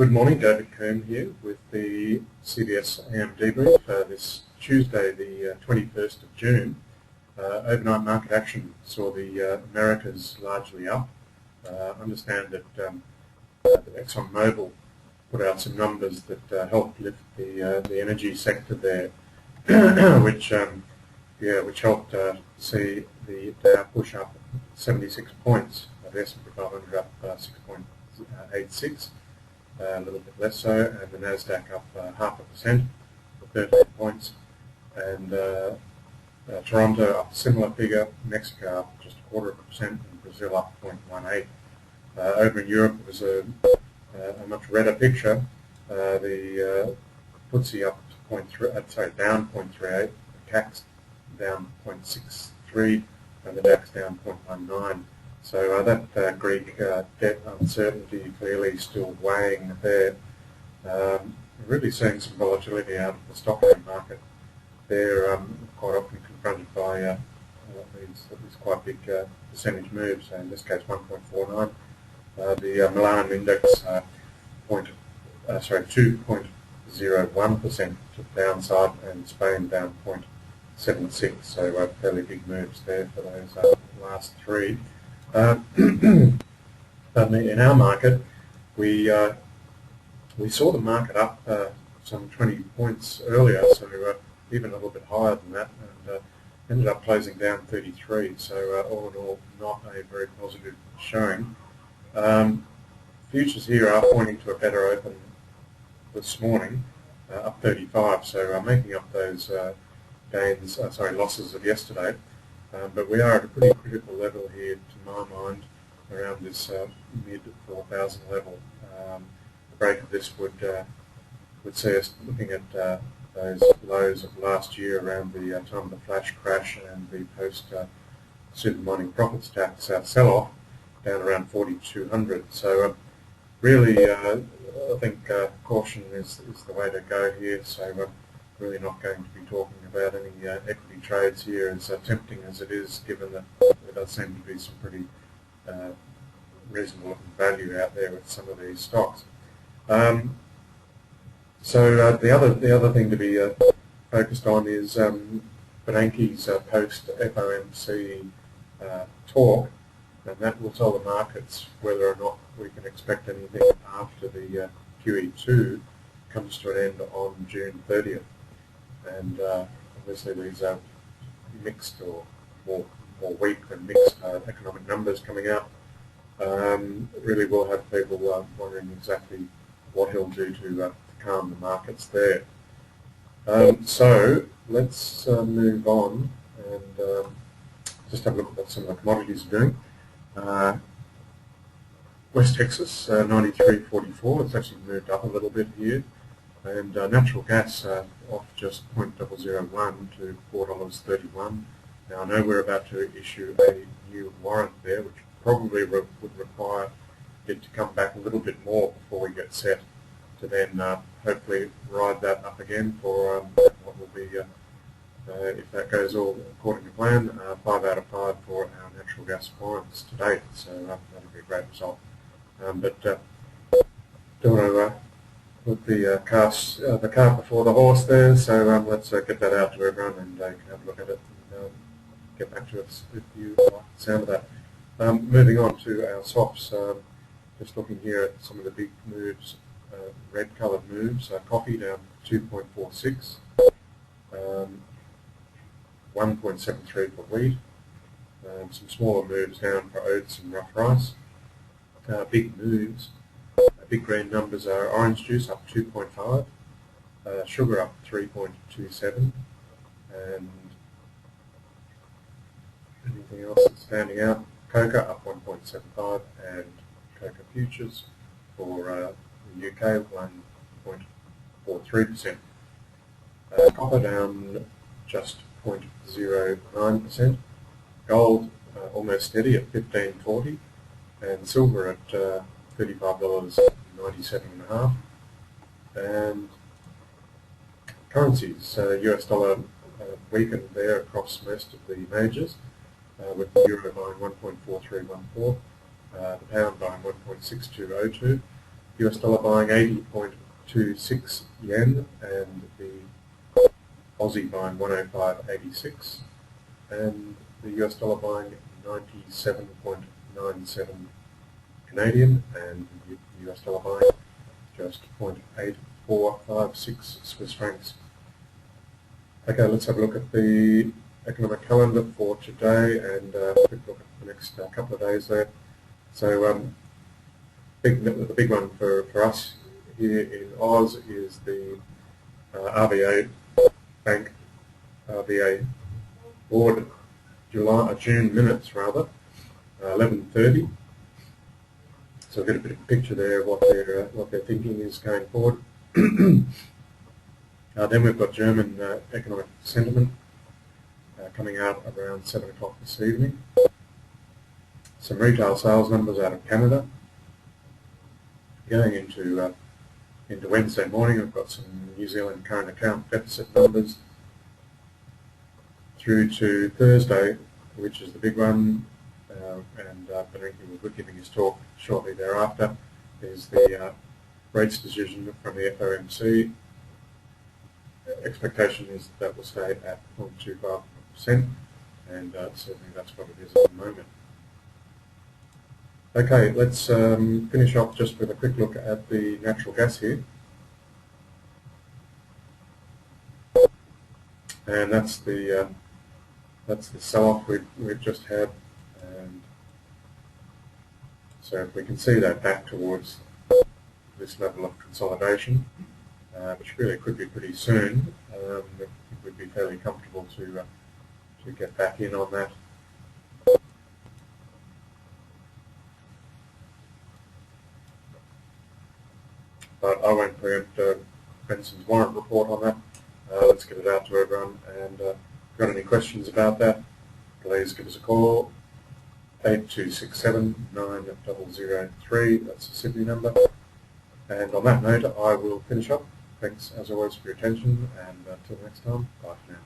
Good morning, David Combe here with the CBS AM Debrief. This Tuesday, the 21st of June, overnight market action saw the Americas largely up. I understand that ExxonMobil put out some numbers that helped lift the energy sector there, which helped see the Dow push up 76 points. The S&P 500 up 6.86. A little bit less so, and the Nasdaq up 0.5% for 13 points, and Toronto up a similar figure, Mexico up just 0.25%, and Brazil up 0.18. Over in Europe, it was a much redder picture. The FTSE up down 0.38, the CAC down 0.63, and the DAX down 0.19. So that Greek debt uncertainty clearly still weighing there. Really seeing some volatility out of the stock market. They're quite often confronted by these quite big percentage moves. So in this case, 1.49. The Milan index 2.01% to the downside, and Spain down 0.76. So fairly big moves there for those last three. In our market, we saw the market up some 20 points earlier, so even a little bit higher than that, and ended up closing down 33. So all in all, not a very positive showing. Futures here are pointing to a better open this morning, up 35. So making up those losses of yesterday. But we are at a pretty critical level here, to my mind, around this mid 4,000 level. The break of this would see us looking at those lows of last year around the time of the flash crash and the post-super mining profits tax sell-off, down around 4,200. So really, I think caution is the way to go here. So really not going to be talking about any equity trades here, as tempting as it is, given that there does seem to be some pretty reasonable value out there with some of these stocks. So the other thing to be focused on is Bernanke's post-FOMC talk, and that will tell the markets whether or not we can expect anything after the QE2 comes to an end on June 30th. And obviously these are mixed, or more weak than mixed economic numbers coming out. Really will have people wondering exactly what he'll do to calm the markets there. So let's move on and just have a look at what some of the commodities are doing. West Texas, 93.44. It's actually moved up a little bit here. And natural gas off just 0.001 to $4.31. Now I know we're about to issue a new warrant there, which probably would require it to come back a little bit more before we get set to then hopefully ride that up again for what will be, if that goes all according to plan, 5 out of 5 for our natural gas warrants to date. So that'll be a great result. But don't want to put the cart before the horse there, so let's get that out to everyone and you can have a look at it and get back to us if you like the sound of that. Moving on to our swaps, just looking here at some of the big moves, red coloured moves. Coffee down 2.46, 1.73 for wheat, some smaller moves down for oats and rough rice. Big moves. Big green numbers are orange juice up 2.5, sugar up 3.27, and anything else that's standing out? Cocoa up 1.75, and cocoa futures for the UK 1.43%. Copper down just 0.09%. Gold almost steady at 15.40, and silver at $35.97.5, and currencies, US dollar weakened there across most of the majors, with the euro buying 1.4314, the pound buying 1.6202, US dollar buying 80.26 yen, and the Aussie buying 105.86, and the US dollar buying 97.97 Canadian, and the US dollar buying just 0.8456 Swiss francs. Okay, let's have a look at the economic calendar for today and a quick look at the next couple of days there. So the big one for us here in Oz is the RBA Bank, RBA Board June minutes rather, 11:30. So we'll get a bit of a picture there of what their thinking is going forward. Then we've got German economic sentiment coming out around 7 o'clock this evening. Some retail sales numbers out of Canada. Going into Wednesday morning, we've got some New Zealand current account deficit numbers. Through to Thursday, which is the big one, and Bernanke will be giving his talk shortly thereafter, is the rates decision from the FOMC. Expectation is that will stay at 0.25%, and certainly that's what it is at the moment. Okay, let's finish off just with a quick look at the natural gas here. And that's the sell-off we've just had, and so if we can see that back towards this level of consolidation, which really could be pretty soon, we'd be fairly comfortable to get back in on that. But I won't preempt Benson's warrant report on that. Let's get it out to everyone, and if you've got any questions about that, please give us a call, 8267-9003, that's the Sydney number. And on that note, I will finish up. Thanks as always for your attention, and until next time, bye for now.